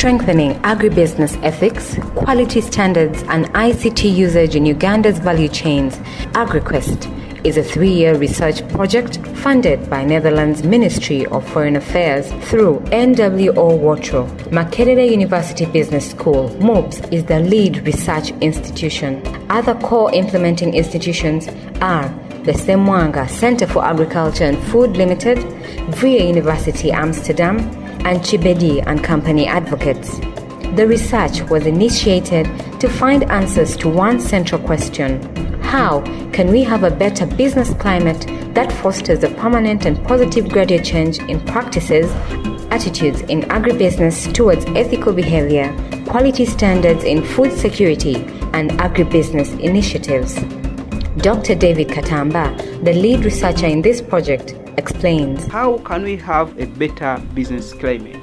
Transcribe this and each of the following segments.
Strengthening Agribusiness Ethics, Quality Standards and ICT Usage in Uganda's Value Chains, AGRI-QUEST is a 3-year research project funded by Netherlands Ministry of Foreign Affairs through NWO Watro. Makerere University Business School, MOOBS, is the lead research institution. Other core implementing institutions are the Ssemwanga Center for Agriculture and Food Limited, Vrije University Amsterdam, and Chibedi and Company Advocates. The research was initiated to find answers to one central question: how can we have a better business climate that fosters a permanent and positive gradual change in practices, attitudes in agribusiness towards ethical behavior, quality standards in food security, and agribusiness initiatives? Dr. David Katamba, the lead researcher in this project, explains. How can we have a better business climate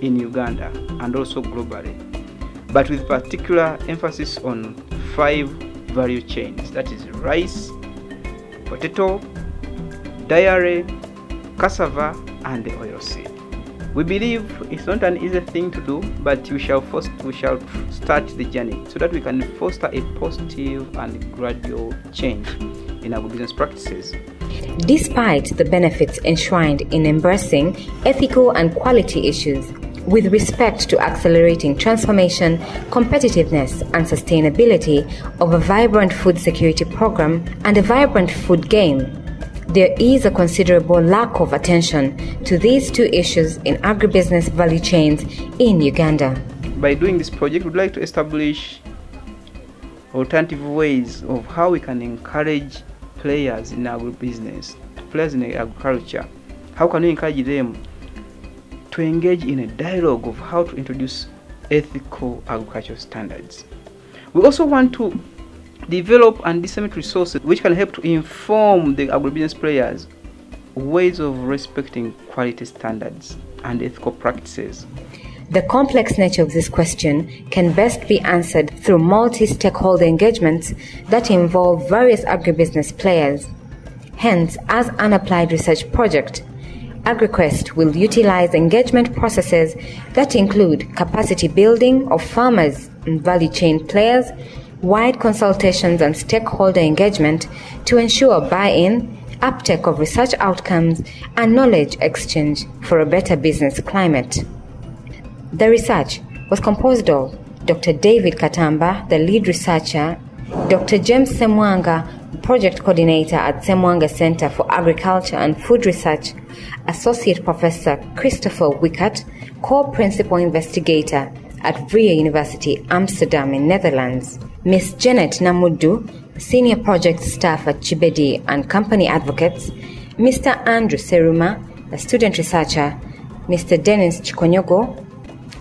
in Uganda and also globally, but with particular emphasis on 5 value chains, that is rice, potato, dairy, cassava, and the oilseed. We believe it's not an easy thing to do, but we shall start the journey so that we can foster a positive and gradual change in our business practices. Despite the benefits enshrined in embracing ethical and quality issues with respect to accelerating transformation, competitiveness, and sustainability of a vibrant food security program and a vibrant food game, there is a considerable lack of attention to these 2 issues in agribusiness value chains in Uganda. By doing this project, we'd like to establish alternative ways of how we can encourage players in agribusiness, players in agriculture. How can we encourage them to engage in a dialogue of how to introduce ethical agricultural standards? We also want to develop and disseminate resources which can help to inform the agribusiness players ways of respecting quality standards and ethical practices. The complex nature of this question can best be answered through multi-stakeholder engagements that involve various agribusiness players. Hence, as an applied research project, AGRI-QUEST will utilize engagement processes that include capacity building of farmers and value chain players, wide consultations and stakeholder engagement to ensure buy-in, uptake of research outcomes, and knowledge exchange for a better business climate. The research was composed of Dr. David Katamba, the lead researcher, Dr. James Ssemwanga, project coordinator at Ssemwanga Center for Agriculture and Food Research, Associate Professor Christopher Wickert, co-principal investigator at Vrije University Amsterdam in Netherlands, Ms. Janet Namudu, senior project staff at Chibedi and Company Advocates, Mr. Andrew Seruma, a student researcher, Mr. Dennis Chikonyogo,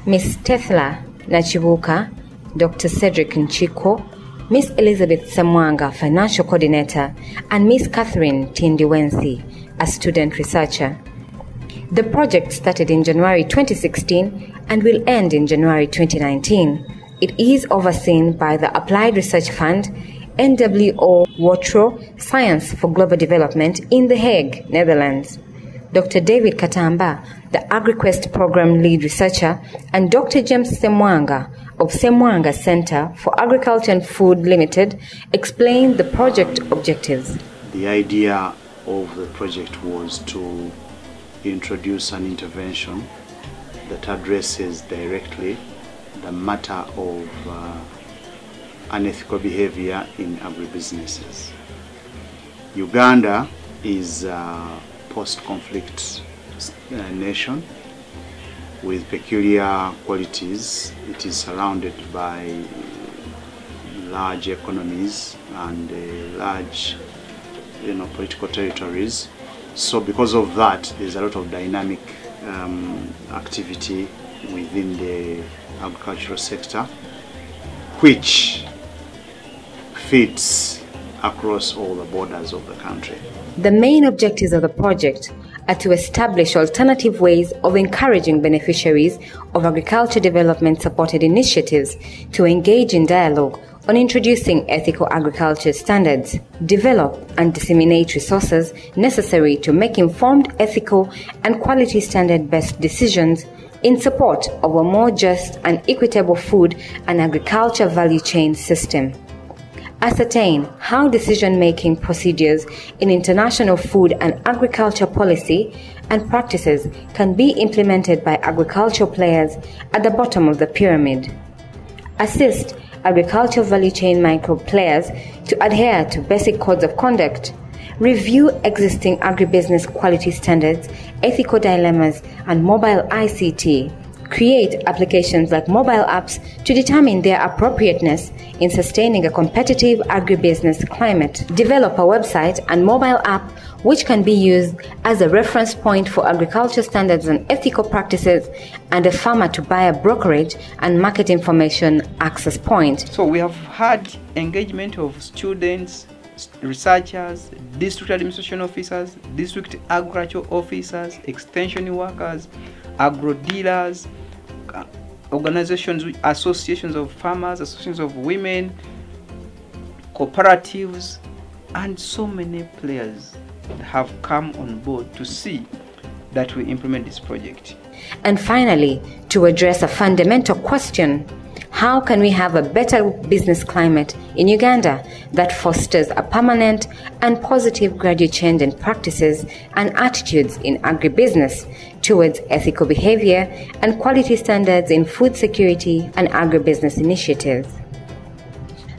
Ms. Tethla Nachibuka, Dr. Cedric Nchiko, Ms. Elizabeth Ssemwanga, financial coordinator, and Ms. Catherine Tindiwensi, a student researcher. The project started in January 2016 and will end in January 2019. It is overseen by the Applied Research Fund, NWO Watro Science for Global Development in The Hague, Netherlands. Dr. David Katamba, the AGRI-QUEST program lead researcher, and Dr. James Ssemwanga of Ssemwanga Center for Agriculture and Food Limited explained the project objectives. The idea of the project was to introduce an intervention that addresses directly the matter of unethical behavior in agribusinesses. Uganda is a post-conflict nation with peculiar qualities. It is surrounded by large economies and large political territories. So because of that, there's a lot of dynamic activity within the agricultural sector, which fits across all the borders of the country. The main objectives of the project are to establish alternative ways of encouraging beneficiaries of agriculture development supported initiatives to engage in dialogue on introducing ethical agriculture standards, develop and disseminate resources necessary to make informed, ethical and quality standard-based decisions in support of a more just and equitable food and agriculture value chain system. Ascertain how decision-making procedures in international food and agriculture policy and practices can be implemented by agricultural players at the bottom of the pyramid. Assist agricultural value chain micro players to adhere to basic codes of conduct. Review existing agribusiness quality standards, ethical dilemmas, and mobile ICT. Create applications like mobile apps to determine their appropriateness in sustaining a competitive agribusiness climate. Develop a website and mobile app which can be used as a reference point for agriculture standards and ethical practices, and a farmer-to-buyer brokerage and market information access point. So we have had engagement of students, researchers, district administration officers, district agriculture officers, extension workers, agro dealers, organizations, associations of farmers, associations of women, cooperatives, and so many players have come on board to see that we implement this project. And finally, to address a fundamental question: how can we have a better business climate in Uganda that fosters a permanent and positive gradual change in practices and attitudes in agribusiness towards ethical behavior and quality standards in food security and agribusiness initiatives?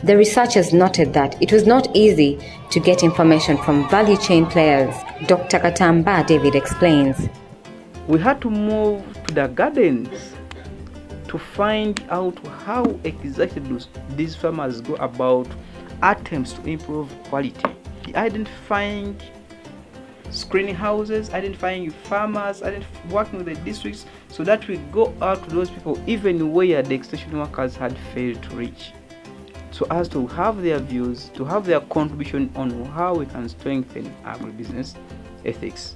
The researchers noted that it was not easy to get information from value chain players. Dr. Katamba David explains. We had to move to the gardens to find out how exactly these farmers go about attempts to improve quality. Identifying screening houses, identifying farmers, working with the districts so that we go out to those people even where the extension workers had failed to reach, so as to have their views, to have their contribution on how we can strengthen agribusiness ethics.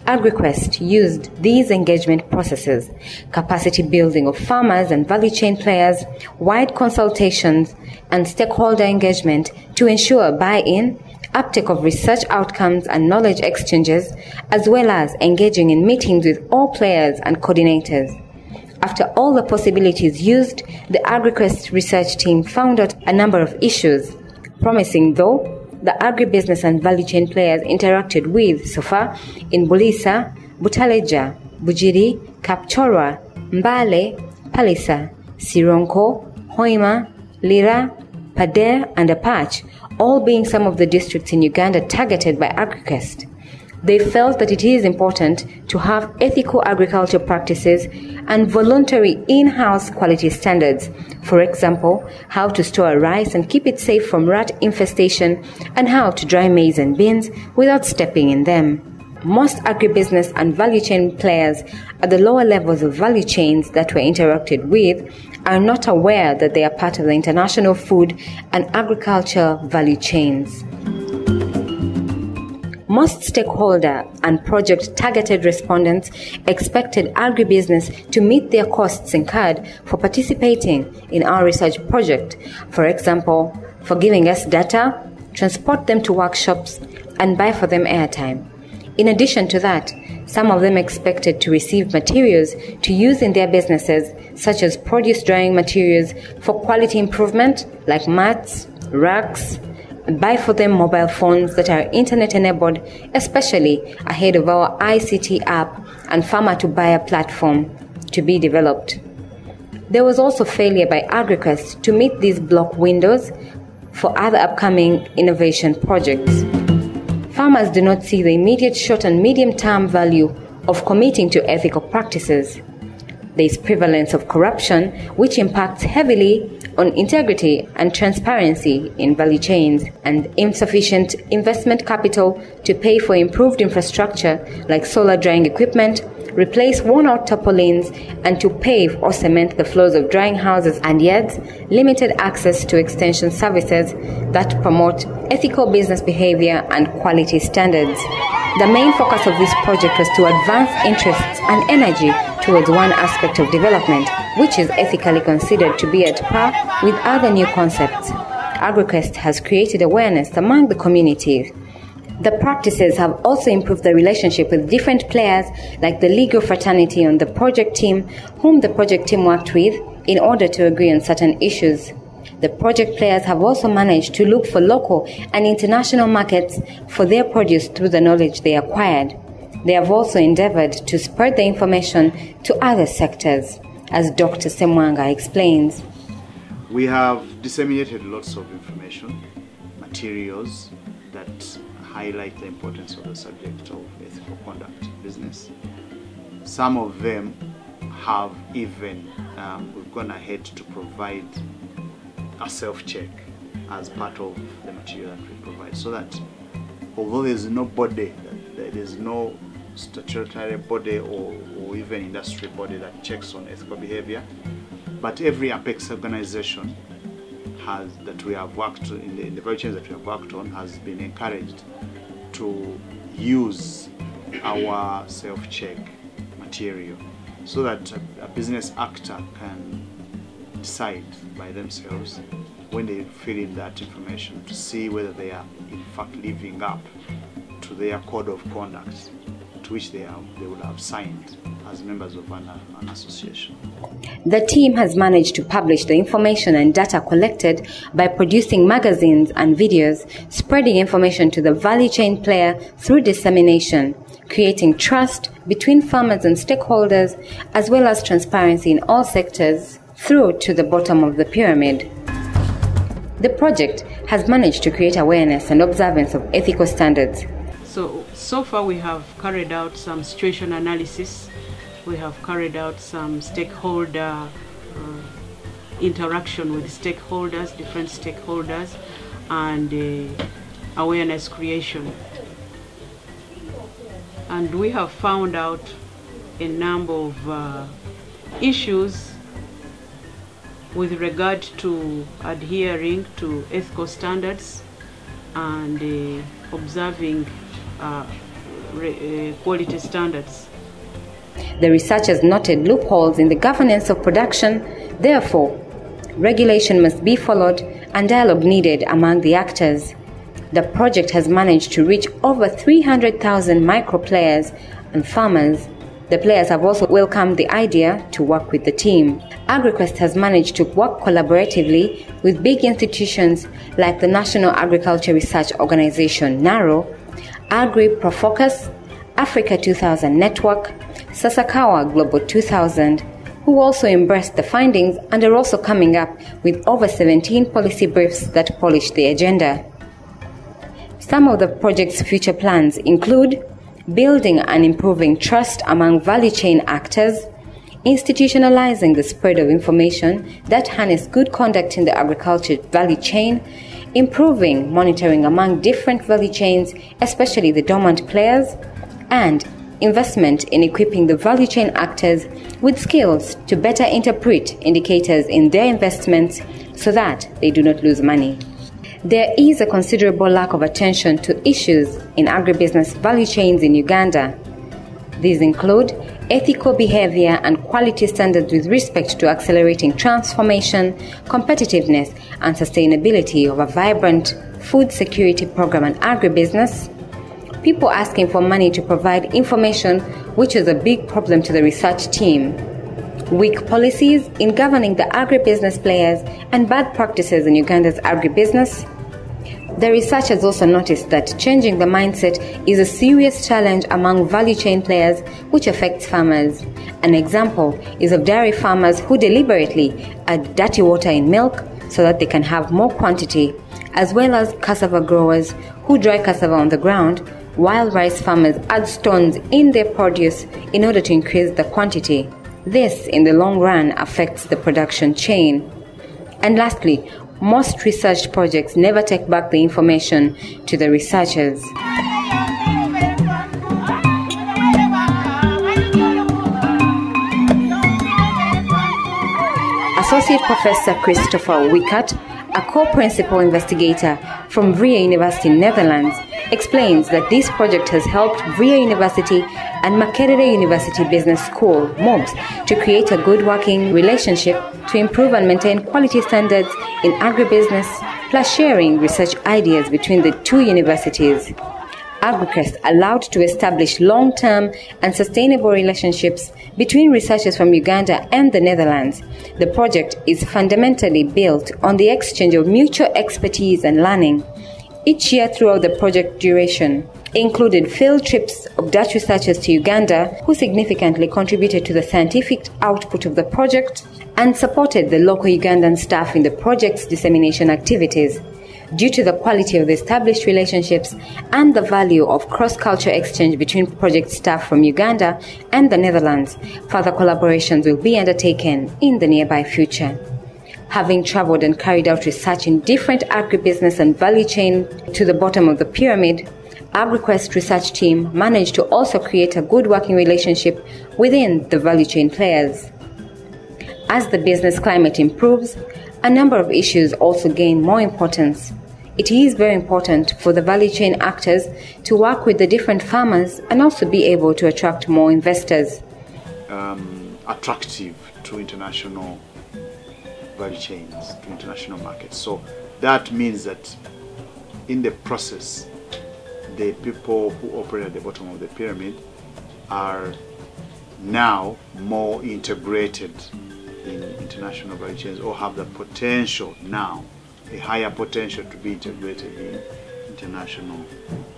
AGRI-QUEST used these engagement processes, capacity building of farmers and value chain players, wide consultations, and stakeholder engagement to ensure buy-in, uptake of research outcomes and knowledge exchanges, as well as engaging in meetings with all players and coordinators. After all the possibilities used, the AGRI-QUEST research team found out a number of issues. Promising though, the agribusiness and value chain players interacted with so far in Bulisa, Butaleja, Bujiri, Kapchorwa, Mbale, Palisa, Sironko, Hoima, Lira, Pader, and Apache, all being some of the districts in Uganda targeted by AGRI-QUEST. They felt that it is important to have ethical agriculture practices and voluntary in-house quality standards. For example, how to store rice and keep it safe from rat infestation, and how to dry maize and beans without stepping in them. Most agribusiness and value chain players at the lower levels of value chains that were interacted with are not aware that they are part of the international food and agriculture value chains. Most stakeholder and project-targeted respondents expected agribusiness to meet their costs incurred for participating in our research project. For example, for giving us data, transport them to workshops, and buy for them airtime. In addition to that, some of them expected to receive materials to use in their businesses, such as produce drying materials for quality improvement, like mats, racks, and buy for them mobile phones that are internet-enabled, especially ahead of our ICT app and farmer-to-buyer platform to be developed. There was also failure by AGRI-QUEST to meet these block windows for other upcoming innovation projects. Farmers do not see the immediate short and medium-term value of committing to ethical practices. There is prevalence of corruption, which impacts heavily on integrity and transparency in value chains, and insufficient investment capital to pay for improved infrastructure like solar drying equipment, replace worn-out tarpaulins, and to pave or cement the floors of drying houses and yards, limited access to extension services that promote ethical business behavior and quality standards. The main focus of this project was to advance interests and energy towards one aspect of development, which is ethically considered to be at par with other new concepts. AGRI-QUEST has created awareness among the communities The practices have also improved the relationship with different players like the legal fraternity on the project team, whom the project team worked with in order to agree on certain issues. The project players have also managed to look for local and international markets for their produce through the knowledge they acquired. They have also endeavored to spread the information to other sectors, as Dr. Semwanga explains. We have disseminated lots of information, materials that highlight the importance of the subject of ethical conduct in business. Some of them have even, we've gone ahead to provide a self-check as part of the material that we provide, so that although there's no body, there's no statutory body or even industry body that checks on ethical behavior, but every apex organization that we have worked in the value chains that we have worked on has been encouraged to use our self-check material so that a business actor can decide by themselves when they fill in that information to see whether they are in fact living up to their code of conduct to which they would have signed as members of an association. The team has managed to publish the information and data collected by producing magazines and videos, spreading information to the value chain player through dissemination, creating trust between farmers and stakeholders, as well as transparency in all sectors through to the bottom of the pyramid. The project has managed to create awareness and observance of ethical standards. So far we have carried out some situation analysis. We have carried out some stakeholder interaction with stakeholders, different stakeholders, and awareness creation. And we have found out a number of issues with regard to adhering to ethical standards and observing quality standards. The researchers noted loopholes in the governance of production. Therefore, regulation must be followed and dialogue needed among the actors. The project has managed to reach over 300,000 micro players and farmers. The players have also welcomed the idea to work with the team. AGRI-QUEST has managed to work collaboratively with big institutions like the National Agriculture Research Organization, NARO, AGRI-ProFocus, Africa 2000 Network, Sasakawa Global 2000, who also embraced the findings and are also coming up with over 17 policy briefs that polish the agenda. Some of the project's future plans include building and improving trust among value chain actors, institutionalizing the spread of information that harness good conduct in the agriculture value chain, improving monitoring among different value chains, especially the dormant players, and investment in equipping the value chain actors with skills to better interpret indicators in their investments so that they do not lose money. There is a considerable lack of attention to issues in agribusiness value chains in Uganda. These include ethical behavior and quality standards with respect to accelerating transformation, competitiveness, and sustainability of a vibrant food security program and agribusiness. People asking for money to provide information, which is a big problem to the research team. Weak policies in governing the agribusiness players and bad practices in Uganda's agribusiness. The researchers also noticed that changing the mindset is a serious challenge among value chain players, which affects farmers. An example is of dairy farmers who deliberately add dirty water in milk so that they can have more quantity, as well as cassava growers who dry cassava on the ground, while rice farmers add stones in their produce in order to increase the quantity. This, in the long run, affects the production chain. And lastly, most research projects never take back the information to the researchers. Associate Professor Christopher Wickert, a co-principal investigator from Vrije University, Netherlands, explains that this project has helped Vrije University and Makerere University Business School, MOBS, to create a good working relationship to improve and maintain quality standards in agribusiness, plus sharing research ideas between the two universities. AGRI-QUEST allowed to establish long-term and sustainable relationships between researchers from Uganda and the Netherlands. The project is fundamentally built on the exchange of mutual expertise and learning. Each year throughout the project duration included field trips of Dutch researchers to Uganda, who significantly contributed to the scientific output of the project and supported the local Ugandan staff in the project's dissemination activities. Due to the quality of the established relationships and the value of cross-cultural exchange between project staff from Uganda and the Netherlands, further collaborations will be undertaken in the nearby future. Having traveled and carried out research in different agribusiness and value chain to the bottom of the pyramid, AGRI-QUEST research team managed to also create a good working relationship within the value chain players. As the business climate improves, a number of issues also gain more importance. It is very important for the value chain actors to work with the different farmers and also be able to attract more investors. Attractive to international value chains, to international markets. So that means that in the process, the people who operate at the bottom of the pyramid are now more integrated in international value chains, or have the potential now, a higher potential to be integrated in international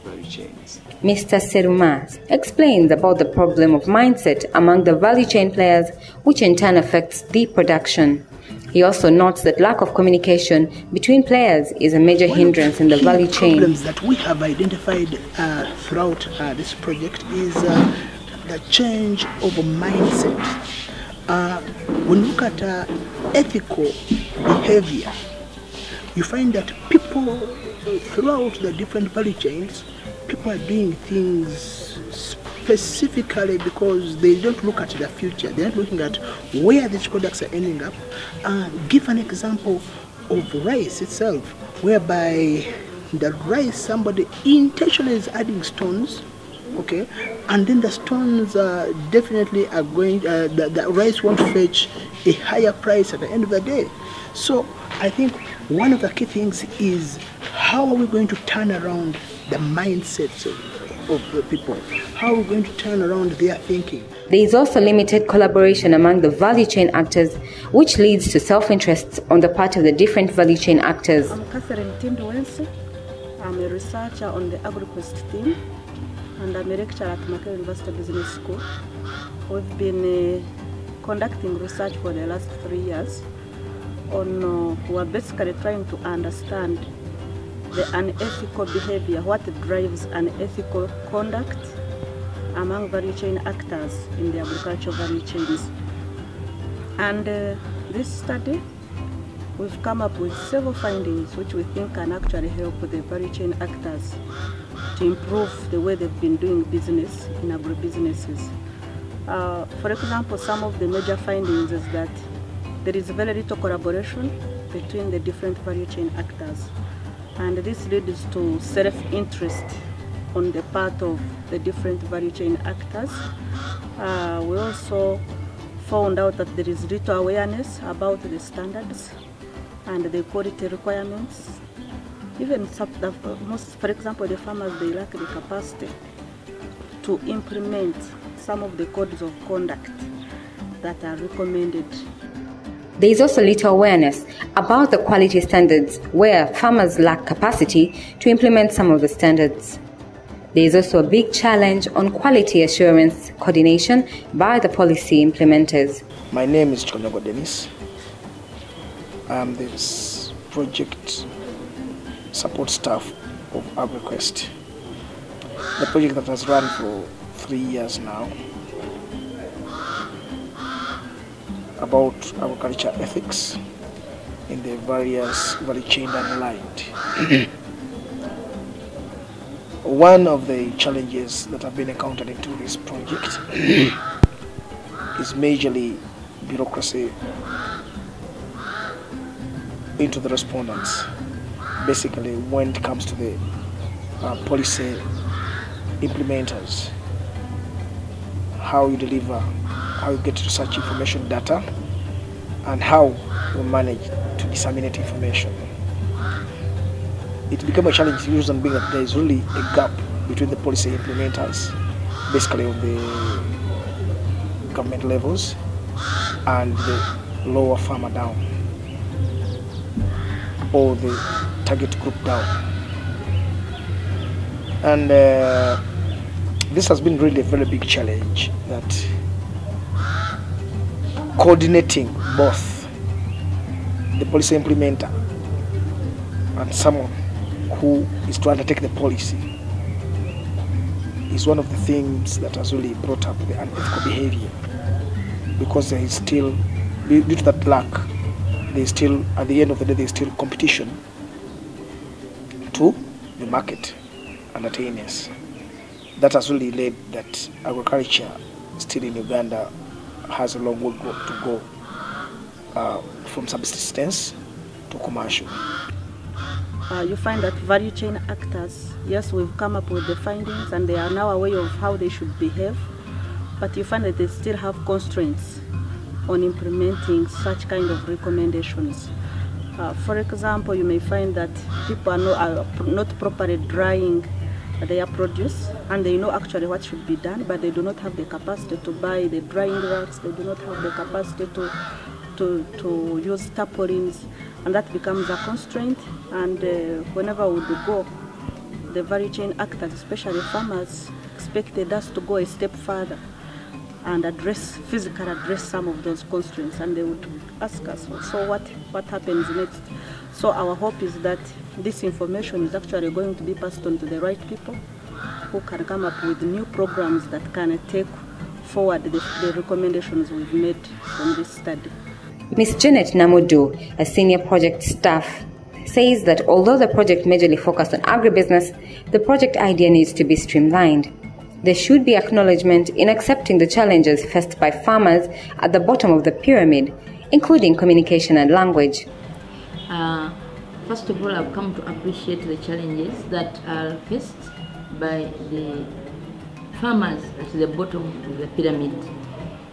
value chains. Mr. Seruma explains about the problem of mindset among the value chain players, which in turn affects the production. He also notes that lack of communication between players is a major hindrance in the value chain. One of the problems that we have identified throughout this project is the change of a mindset. When you look at ethical behavior, you find that people throughout the different value chains, people are doing things specifically because they don't look at the future. They're not looking at where these products are ending up. Give an example of rice itself, whereby the rice, somebody intentionally is adding stones, okay, and then the stones definitely are going, the rice won't fetch a higher price at the end of the day. So I think one of the key things is how are we going to turn around the mindsets of the people? How are we going to turn around their thinking? There is also limited collaboration among the value chain actors, which leads to self-interests on the part of the different value chain actors. I'm Catherine Tindwense. I'm a researcher on the AGRI-QUEST team, and I'm a lecturer at Makerere University Business School. We've been conducting research for the last 3 years on we're basically trying to understand the unethical behavior, what drives unethical conduct among value chain actors in the agricultural value chains. And this study, we've come up with several findings which we think can actually help the value chain actors to improve the way they've been doing business in agribusinesses. For example, some of the major findings is that there is very little collaboration between the different value chain actors, and this leads to self-interest on the part of the different value chain actors. We also found out that there is little awareness about the standards and the quality requirements. Even for example, the farmers, they lack the capacity to implement some of the codes of conduct that are recommended. There is also little awareness about the quality standards, where farmers lack capacity to implement some of the standards. There is also a big challenge on quality assurance coordination by the policy implementers. My name is Chonyago Dennis. I'm the project support staff of AGRI-QUEST, the project that has run for 3 years now, about agriculture ethics in the various value chain aligned. One of the challenges that have been encountered into this project is majorly bureaucracy into the respondents. Basically, when it comes to the policy implementers, how you deliver, how you get research information data, and how you manage to disseminate information. It became a challenge, the reason being that there is really a gap between the policy implementers, basically on the government levels, and the lower farmer down, or the target group down. And this has been really a very big challenge, that coordinating both the policy implementer and someone who is to undertake the policy is one of the things that has really brought up the unethical behavior, because there is still, due to that lack, there is still, at the end of the day, there is still competition to the market and attainers. That has really led that agriculture still in Uganda has a long way to go from subsistence to commercial. You find that value chain actors, yes, we've come up with the findings and they are now aware of how they should behave, but you find that they still have constraints on implementing such kind of recommendations. For example, you may find that people are not properly drying their produce, and they know actually what should be done, but they do not have the capacity to buy the drying racks, they do not have the capacity to use tarpaulins, and that becomes a constraint. And whenever we go, the value chain actors, especially farmers, expected us to go a step further and physically address some of those constraints, and they would ask us, so what happens next? So our hope is that this information is actually going to be passed on to the right people who can come up with new programs that can take forward the recommendations we've made from this study. Ms. Janet Namudu, a senior project staff, says that although the project majorly focused on agribusiness, the project idea needs to be streamlined. There should be acknowledgement in accepting the challenges faced by farmers at the bottom of the pyramid, including communication and language. First of all, I've come to appreciate the challenges that are faced by the farmers at the bottom of the pyramid.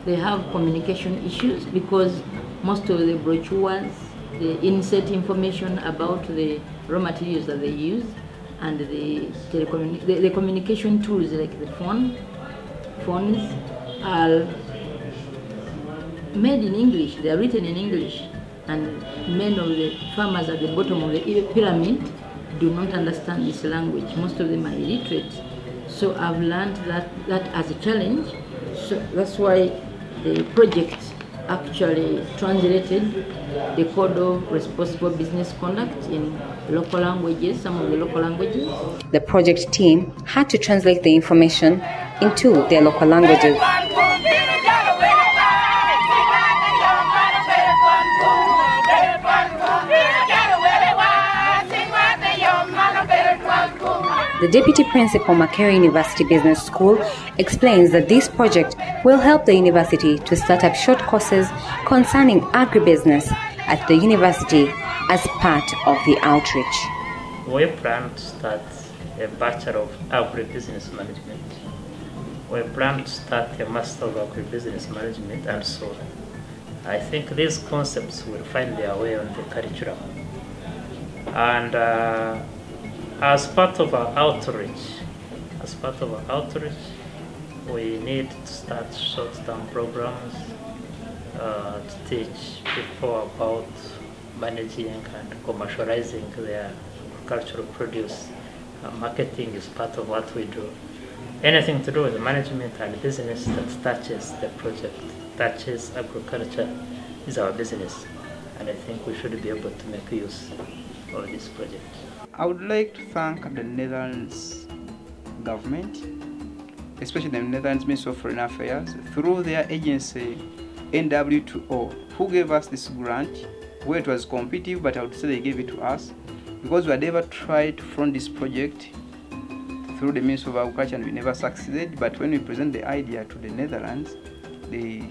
They have communication issues because most of the brochures, the insert information about the raw materials that they use, and the communication tools like the phones are made in English, they are written in English, and many of the farmers at the bottom of the pyramid do not understand this language. Most of them are illiterate. So I've learned that as a challenge. So that's why the project actually translated the Code of Responsible Business Conduct in local languages, some of the local languages. The project team had to translate the information into their local languages. The Deputy Principal, Makerere University Business School, explains that this project will help the university to start up short courses concerning agribusiness at the university as part of the outreach. We plan to start a Bachelor of Agribusiness Management. We plan to start a Master of Agribusiness Management, and so on. I think these concepts will find their way on the curriculum. And as part of our outreach, we need to start short-term programs to teach people about managing and commercializing their agricultural produce. Marketing is part of what we do. Anything to do with management and business that touches the project, touches agriculture, is our business. And I think we should be able to make use of this project. I would like to thank the Netherlands government, especially the Netherlands Ministry of Foreign Affairs, through their agency NW2O, who gave us this grant, where it was competitive, but I would say they gave it to us, because we had ever tried to fund this project through the Ministry of Agriculture and we never succeeded. But when we present the idea to the Netherlands, they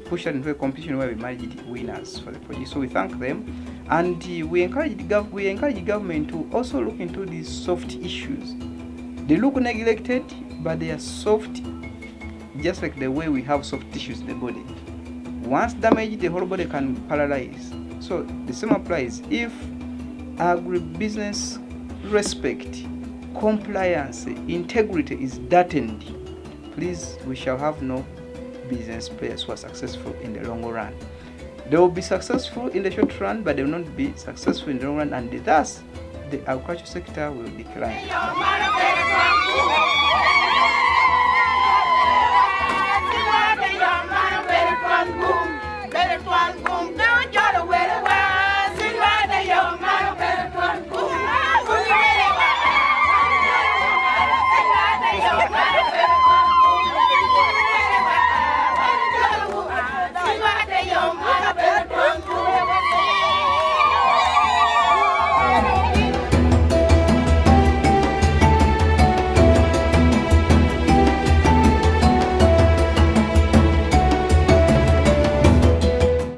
pushed us into a competition where we managed winners for the project. So we thank them, and we encourage government to also look into these soft issues. They look neglected, but they are soft, just like the way we have soft tissues in the body. Once damaged, the whole body can paralyze. So the same applies. If agribusiness respect compliance, integrity is darkened, please, we shall have no business players who are successful in the long run. They will be successful in the short run, but they will not be successful in the long run, and thus the agriculture sector will decline.